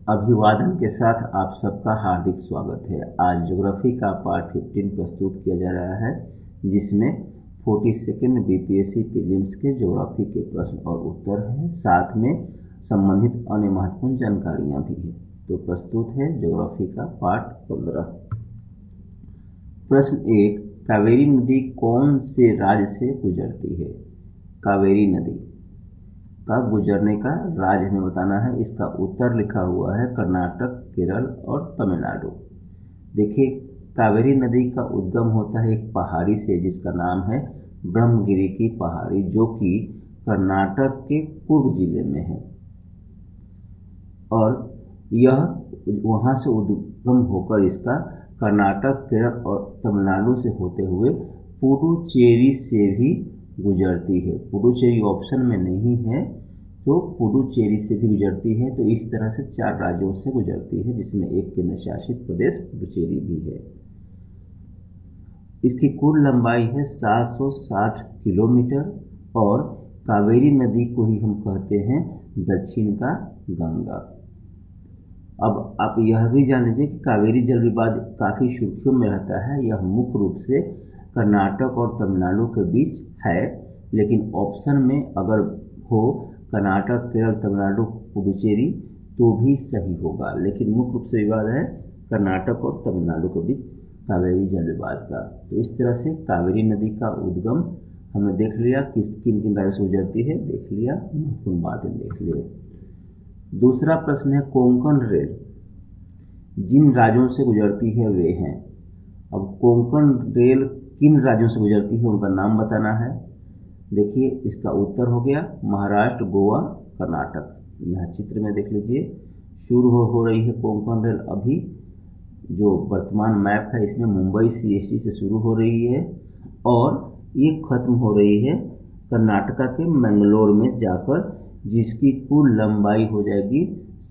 अभिवादन के साथ आप सबका हार्दिक स्वागत है। आज ज्योग्राफी का पार्ट 15 प्रस्तुत किया जा रहा है, जिसमें 42nd बीपीएससी प्रीलिम्स के ज्योग्राफी के प्रश्न और उत्तर हैं, साथ में संबंधित अन्य महत्वपूर्ण जानकारियां भी हैं। तो प्रस्तुत है ज्योग्राफी का पार्ट 15। प्रश्न 1, कावेरी नदी कौन से राज्य से गुजरती है? कावेरी नदी का गुजरने का राज्य हमें बताना है। इसका उत्तर लिखा हुआ है कर्नाटक, केरल और तमिलनाडु। देखिए, कावेरी नदी का उद्गम होता है एक पहाड़ी से, जिसका नाम है ब्रह्मगिरी की पहाड़ी, जो कि कर्नाटक के पूर्व जिले में है। और यह वहां से उद्गम होकर इसका कर्नाटक, केरल और तमिलनाडु से होते हुए पुडुचेरी से भी गुजरती है। पुडुचेरी ऑप्शन में नहीं है, तो पुडुचेरी से भी गुजरती है। तो इस तरह से 4 राज्यों से गुजरती है, जिसमें एक केंद्र शासित प्रदेश पुडुचेरी भी है। इसकी कुल लंबाई है 760 किलोमीटर और कावेरी नदी को ही हम कहते हैं दक्षिण का गंगा। अब आप यह भी जान लीजिए कि कावेरी जल विवाद काफ़ी सुर्खियों में रहता है। यह मुख्य रूप से कर्नाटक और तमिलनाडु के बीच है, लेकिन ऑप्शन में अगर हो कर्नाटक, केरल, तमिलनाडु, पुडुचेरी तो भी सही होगा, लेकिन मुख्य रूप से विवाद है कर्नाटक और तमिलनाडु के बीच कावेरी जल विवाद का। तो इस तरह से कावेरी नदी का उद्गम हमने देख लिया, किन किन राज्यों से गुजरती है देख लिया, महत्वपूर्ण बातें देख लिए। दूसरा प्रश्न है कोंकण रेल जिन राज्यों से गुजरती है वे हैं। अब कोंकण रेल किन राज्यों से गुजरती है उनका नाम बताना है। देखिए, इसका उत्तर हो गया महाराष्ट्र, गोवा, कर्नाटक। यहाँ चित्र में देख लीजिए, शुरू हो रही है कोंकण रेल। अभी जो वर्तमान मैप है इसमें मुंबई सीएसटी से शुरू हो रही है और ये खत्म हो रही है कर्नाटका के मंगलोर में जाकर, जिसकी कुल लंबाई हो जाएगी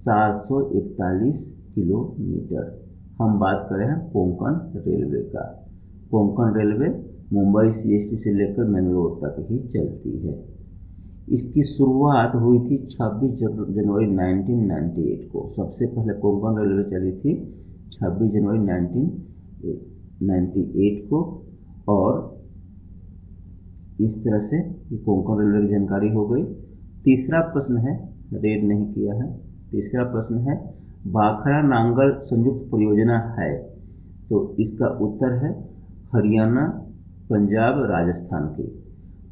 741 किलोमीटर। हम बात कर रहे हैं कोंकण रेलवे का। कोंकण रेलवे मुंबई सीएसटी से लेकर मंगलोर तक ही चलती है। इसकी शुरुआत हुई थी 26 जनवरी 1998 को। सबसे पहले कोंकण रेलवे चली थी 26 जनवरी 1998 को, और इस तरह से ये कोंकण रेलवे की जानकारी हो गई। तीसरा प्रश्न है, रेड नहीं किया है। तीसरा प्रश्न है भाखरा नांगल संयुक्त परियोजना है, तो इसका उत्तर है हरियाणा, पंजाब, राजस्थान की।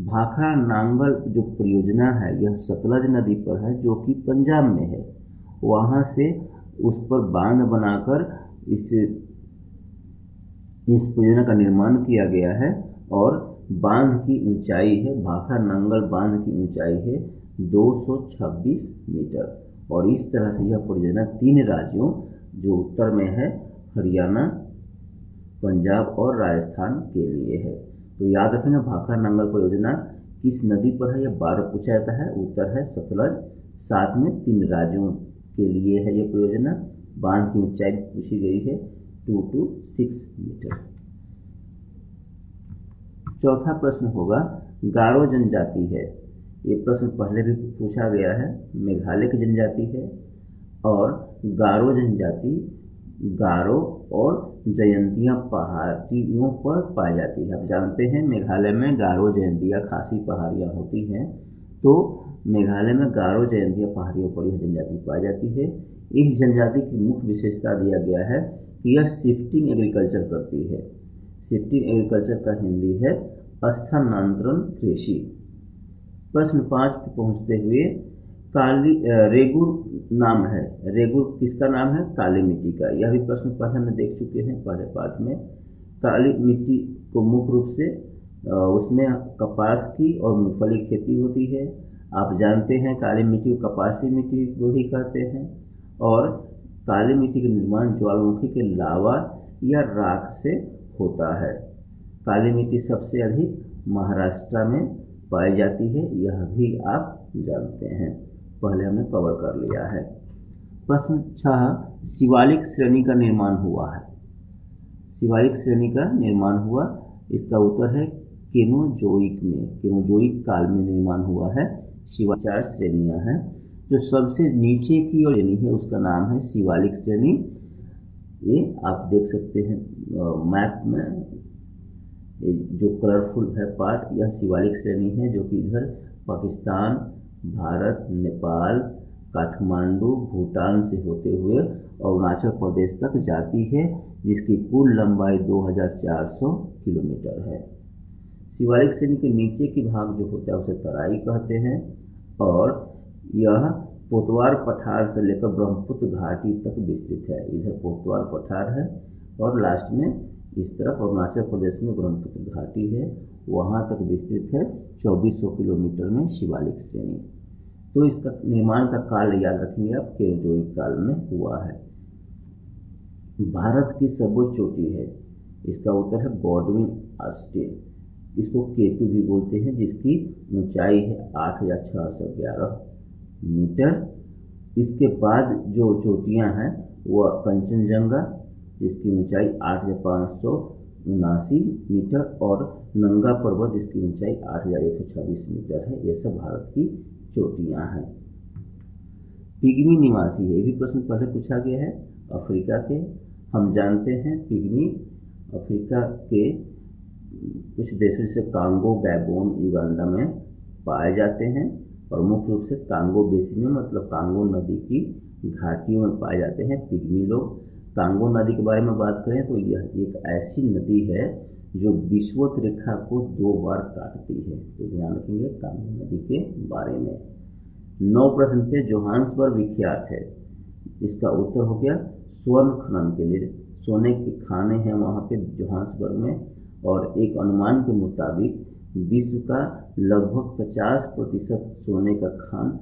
भाखरा नांगल जो परियोजना है यह सतलज नदी पर है, जो कि पंजाब में है। वहां से उस पर बांध बनाकर इस परियोजना का निर्माण किया गया है और बांध की ऊंचाई है, भाखरा नांगल बांध की ऊंचाई है 226 मीटर। और इस तरह से यह परियोजना 3 राज्यों जो उत्तर में है हरियाणा, पंजाब और राजस्थान के लिए है। तो याद रखेंगे भाखरा नांगल परियोजना किस नदी पर है, यह 12 पूछा जाता है। उत्तर है सतलज। साथ में 3 राज्यों के लिए है यह परियोजना। बांध की ऊंचाई पूछी गई है 226 मीटर। चौथा प्रश्न होगा गारो जनजाति है। ये प्रश्न पहले भी पूछा गया है। मेघालय की जनजाति है और गारो जनजाति गारो और जयंतिया पहाड़ियों पर पाई जाती है। आप जानते हैं मेघालय में गारो, जयंतिया, खासी पहाड़ियाँ होती हैं, तो मेघालय में गारो, जयंतिया पहाड़ियों पर यह जनजाति पाई जाती है। इस जनजाति की मुख्य विशेषता दिया गया है कि यह शिफ्टिंग एग्रीकल्चर करती है। शिफ्टिंग एग्रीकल्चर का हिंदी है स्थानांतरण कृषि। प्रश्न 5 पर पहुँचते हुए रेगुर नाम है। रेगुर किसका नाम है? काली मिट्टी का। यह भी प्रश्न पहले हमने देख चुके हैं पहले पार्ट में। काली मिट्टी को मुख्य रूप से उसमें कपास की और मूंगफली की खेती होती है। आप जानते हैं काली मिट्टी को कपासी मिट्टी को ही कहते हैं। और काली मिट्टी का निर्माण ज्वालामुखी के लावा या राख से होता है। काली मिट्टी सबसे अधिक महाराष्ट्र में पाई जाती है, यह भी आप जानते हैं, पहले हमने कवर कर लिया है। प्रश्न 6, शिवालिक श्रेणी का निर्माण हुआ है। शिवालिक श्रेणी का निर्माण हुआ, इसका उत्तर है केनोजोइक में, केनोजोइक काल में निर्माण हुआ है। शिवालिक 4 श्रेणियां हैं जो सबसे नीचे की ओर श्रेणी है उसका नाम है शिवालिक श्रेणी। ये आप देख सकते हैं मैप में, जो कलरफुल है पार्ट, यह शिवालिक श्रेणी है जो कि इधर पाकिस्तान, भारत, नेपाल, काठमांडू, भूटान से होते हुए अरुणाचल प्रदेश तक जाती है, जिसकी कुल लंबाई 2400 किलोमीटर है। शिवालिक श्रेणी के नीचे की भाग जो होता है उसे तराई कहते हैं, और यह पोतवार पठार से लेकर ब्रह्मपुत्र घाटी तक विस्तृत है। इधर पोतवार पठार है और लास्ट में इस तरफ अरुणाचल प्रदेश में ब्रह्मपुत्र घाटी है, वहाँ तक विस्तृत है 2400 किलोमीटर में शिवालिक श्रेणी। तो इसका निर्माण का काल याद रखेंगे आप, केरोजोइक काल में हुआ है। भारत की सर्वोच्च चोटी है, इसका उत्तर है गॉडविन ऑस्टिन, इसको केटू भी बोलते हैं, जिसकी ऊंचाई है 8611 मीटर। इसके बाद जो चोटियां हैं वह कंचनजंगा, जिसकी ऊंचाई 8579 मीटर, और नंगा पर्वत जिसकी ऊंचाई 8126 मीटर है। ये सब भारत की चोटियां हैं। पिग्मी निवासी है, ये भी प्रश्न पहले पूछा गया है, अफ्रीका के। हम जानते हैं पिग्मी अफ्रीका के कुछ देशों जैसे कांगो, गैबोन, युगांडा में पाए जाते हैं, और मुख्य रूप से कांगो बेसिन में, मतलब कांगो नदी की घाटियों में पाए जाते हैं पिग्मी लोग। कांगो नदी के बारे में बात करें तो यह एक ऐसी नदी है जो विषुवत रेखा को 2 बार काटती है, तो ध्यान रखेंगे कांगो नदी के बारे में। 9 प्रश्न पे जोहान्सबर्ग विख्यात है, इसका उत्तर हो गया स्वर्ण खनन के लिए। सोने के खाने हैं वहाँ पे जोहान्सबर्ग में, और एक अनुमान के मुताबिक विश्व का लगभग 50% सोने का खान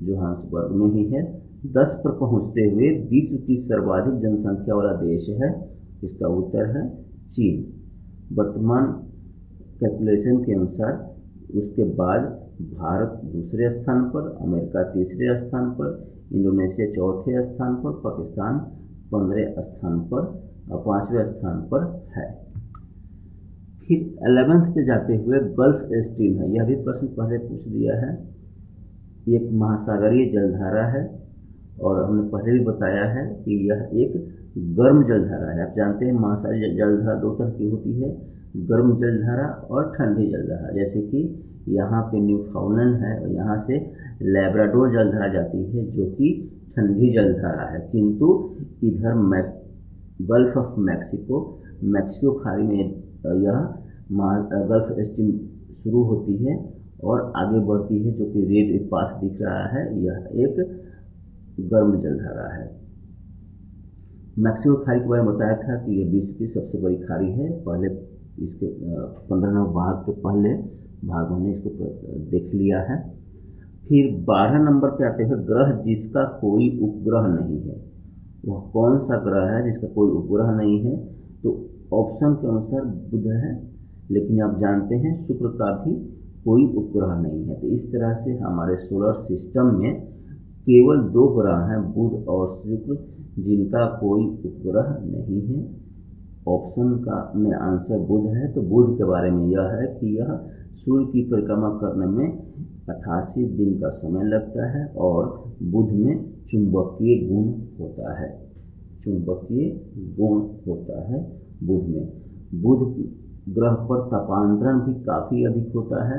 जोहान्सबर्ग में ही है। 10 पर पहुंचते हुए विश्व की सर्वाधिक जनसंख्या वाला देश है, इसका उत्तर है चीन। वर्तमान कैलकुलेशन के अनुसार उसके बाद भारत दूसरे स्थान पर, अमेरिका तीसरे स्थान पर, इंडोनेशिया चौथे स्थान पर, पाकिस्तान 15वें स्थान पर और 5वें स्थान पर है। फिर 11th पे जाते हुए गल्फ स्ट्रीम है, यह भी प्रश्न पहले पूछ दिया है। एक महासागरीय जलधारा है, और हमने पहले भी बताया है कि यह एक गर्म जलधारा है। आप जानते हैं महासागरीय जलधारा 2 तरह की होती है, गर्म जलधारा और ठंडी जलधारा। जैसे कि यहाँ पे न्यूफाउंडलैंड है और यहाँ से लैब्राडोर जलधारा जाती है जो कि ठंडी जलधारा है, किंतु इधर गल्फ ऑफ मैक्सिको खाड़ी में यह गल्फ स्ट्रीम शुरू होती है और आगे बढ़ती है, जो कि रेड पास दिख रहा है, यह एक गर्म जलधारा है। मैक्सिको खाड़ी के बारे में बताया था कि यह विश्व की सबसे बड़ी खाड़ी है। पहले इसके 15 भाग के पहले भाग हमने इसको देख लिया है। फिर 12 नंबर पे आते हैं ग्रह जिसका कोई उपग्रह नहीं है। वह कौन सा ग्रह है जिसका कोई उपग्रह नहीं है? तो ऑप्शन के अनुसार बुध है, लेकिन आप जानते हैं शुक्र का भी कोई उपग्रह नहीं है। तो इस तरह से हमारे सोलर सिस्टम में केवल 2 ग्रह हैं, बुध और शुक्र, जिनका कोई उपग्रह नहीं है। ऑप्शन का में आंसर बुध है। तो बुध के बारे में यह है कि यह सूर्य की परिक्रमा करने में 88 दिन का समय लगता है, और बुध में चुंबकीय गुण होता है। चुंबकीय गुण होता है बुध में। बुध ग्रह पर तापांतरण भी काफ़ी अधिक होता है,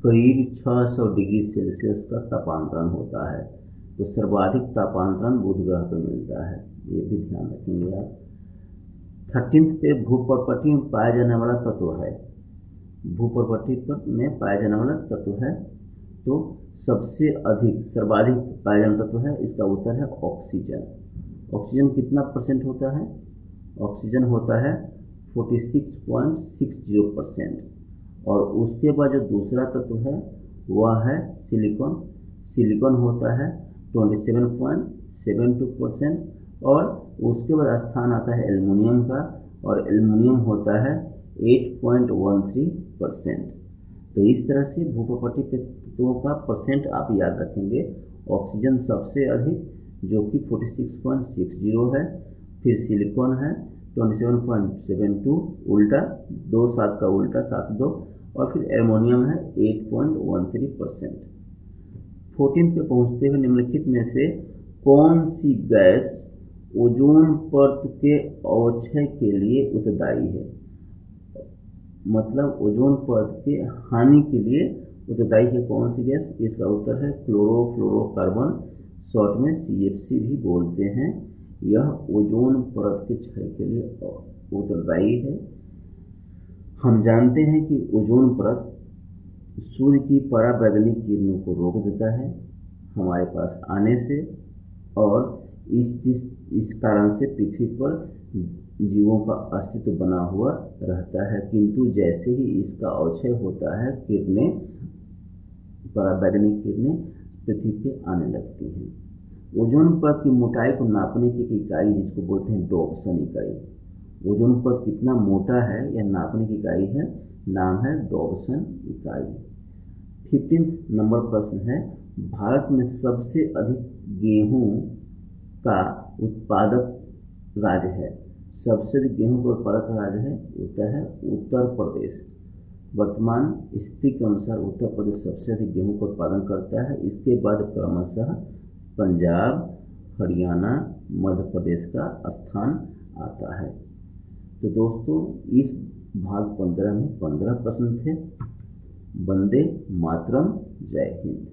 करीब 600 डिग्री सेल्सियस का तापांतरण होता है। तो सर्वाधिक तापांतरण बुध ग्रह पर मिलता है, ये भी ध्यान रखेंगे आप। 13 पे भूप्रपट्टी में पाया जाने वाला तत्व है। भूप्रपट्टी पर में पाया जाने वाला तत्व है, तो सबसे अधिक सर्वाधिक पाया जाने तत्व है, इसका उत्तर है ऑक्सीजन। ऑक्सीजन कितना % होता है? ऑक्सीजन होता है 46.60%। और उसके बाद जो दूसरा तत्व है वह है सिलिकॉन। सिलिकॉन होता है 27.72%, और उसके बाद स्थान आता है एल्युमिनियम का, और एल्युमिनियम होता है 8.13%। तो इस तरह से भूप्रपट्टी के तत्वों का % आप याद रखेंगे। ऑक्सीजन सबसे अधिक जो कि 46.60 है, फिर सिलिकॉन है 27.72, उल्टा 27 का उल्टा 72, और फिर एल्युमिनियम है 8.13%। 14 पे पहुंचते हुए निम्नलिखित में से कौन सी गैस ओजोन परत के अवक्षय के लिए उत्तरदायी है? मतलब ओजोन परत के हानि के लिए उत्तरदायी है कौन सी गैस? इसका उत्तर है क्लोरोफ्लोरोकार्बन, शॉर्ट में CFC भी बोलते हैं। यह ओजोन परत के क्षय के लिए उत्तरदायी है। हम जानते हैं कि ओजोन परत सूर्य की पराबैंगनी किरणों को रोक देता है हमारे पास आने से, और इस कारण से पृथ्वी पर जीवों का अस्तित्व बना हुआ रहता है। किंतु जैसे ही इसका अवक्षय होता है, पराबैंगनी किरणें पृथ्वी पे आने लगती हैं। ओजोन परत की मोटाई को नापने की एक इकाई जिसको बोलते हैं डॉप्सन इकाई। ओजोन परत कितना मोटा है यह नापने की इकाई है, नाम है डॉप्सन इकाई। 15 नंबर प्रश्न है, भारत में सबसे अधिक गेहूं का उत्पादक राज्य है। सबसे अधिक गेहूं का उत्पादक राज्य है उत्तर प्रदेश। वर्तमान स्थिति के अनुसार उत्तर प्रदेश सबसे अधिक गेहूं का उत्पादन करता है। इसके बाद क्रमशः पंजाब, हरियाणा, मध्य प्रदेश का स्थान आता है। तो दोस्तों, इस भाग 15 में 15 प्रश्न थे। वंदे मातरम, जय हिंद।